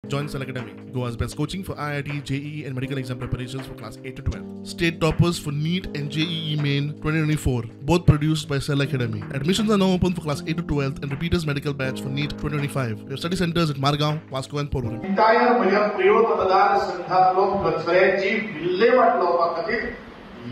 Join Sun Academy, Goa's best coaching for IIT, JEE and medical exam preparations for class 8 to 12. State toppers for NEET and JEE Main 2024, both produced by Sun Academy. Admissions are now open for class 8 to 12 and repeaters medical batch for NEET 2025. We have study centers at Margao, Vasco and Porvorim. Entire Madhya Prayoga मतदार संघातलो कचऱ्याची विल्हेवाट लावपा खातीर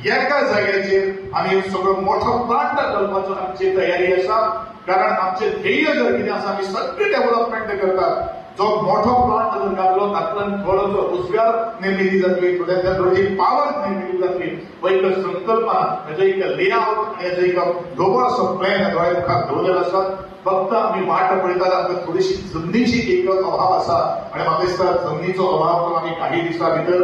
एका जाग्याचेर आमी सगळो मोठो प्लांट घालपाचो आमची तयारी आसा. कारण आमचे ध्येय जर कितें आसा आमी सगळे डेव्हलपमेंट करतात. जो मोठो प्लांट जर घातलो तातूंतल्यान थोडो रोजगार निर्मिती जातली, थोड्यातल्यान थोडी पावर निर्मिती जातली. एक संकल्पना हेजो एक लेआउट आनी हेजो एक ग्लोबल असो प्लॅन दोळे मुखार दवरलेलो आसा. फक्त आम्ही वाट पळयतात आमकां थोडीशी जमनीची एक अभाव आसा आनी म्हाका दिसता जमनीचो अभाव आमी काही दिसां भितर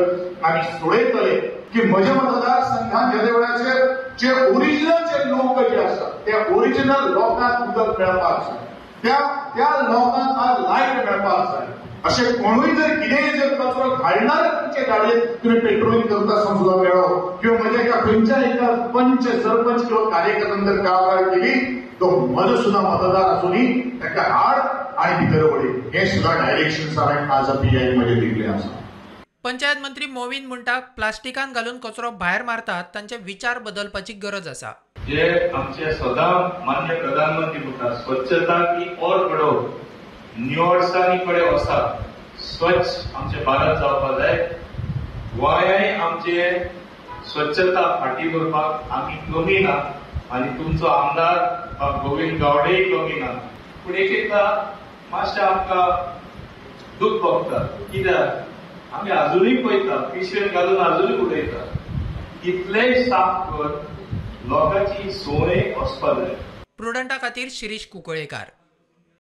आमी सोडयतले की म्हज्या मतदारसंघात ज्या वेळाचेर जे ओरिजिनल जे लोक जे आसात त्या ओरिजिनल लोकांक उदक मेळपाक जाय, त्या लोकांक आज लायट मेळपाक जाय. अशें कोणूय जर कितेंय जर कचरो घालणार तुमचे गाडयेंत तुमी पेट्रोलिंग करता समजून मेळो किंवा म्हज्या एका खंयच्याय एका पंच सरपंच किंवा कार्यकर्त्यान जर कारवाय केली तो म्हजो सुद्धा मतदार आसूनी ताका हाड आनी भितर वडय. हे सुद्धा डायरेक्शन हांवें आज PI मध्ये दिल्ले आसा. पंचायत मंत्री मोविन म्हणटात प्लास्टिकान घालून कचरो भायर मारतात तांचे विचार बदलपाची गरज आसा. जे आमचे सदां मान्य प्रधानमंत्री म्हणटात स्वच्छता की और बढो, निवडसांनी कडेन वचप, स्वच्छ आमचे भारत जावपाक जाय. गोंयाय आमचे स्वच्छता फाटी करपाक आमी कमी ना आनी तुमचो आमदार गोविंद गावडेय कमी ना. पूण एकदा मातशें आमकां दूख भोगता. कित्याक आमी आजुनूय पळयता पिशवेन घालून आजुनूय उडयता. इतलेय साफ कर, लोकांची सोय वचपाक जाय. प्रुडंटा खातीर शिरीष कुंकळेकार.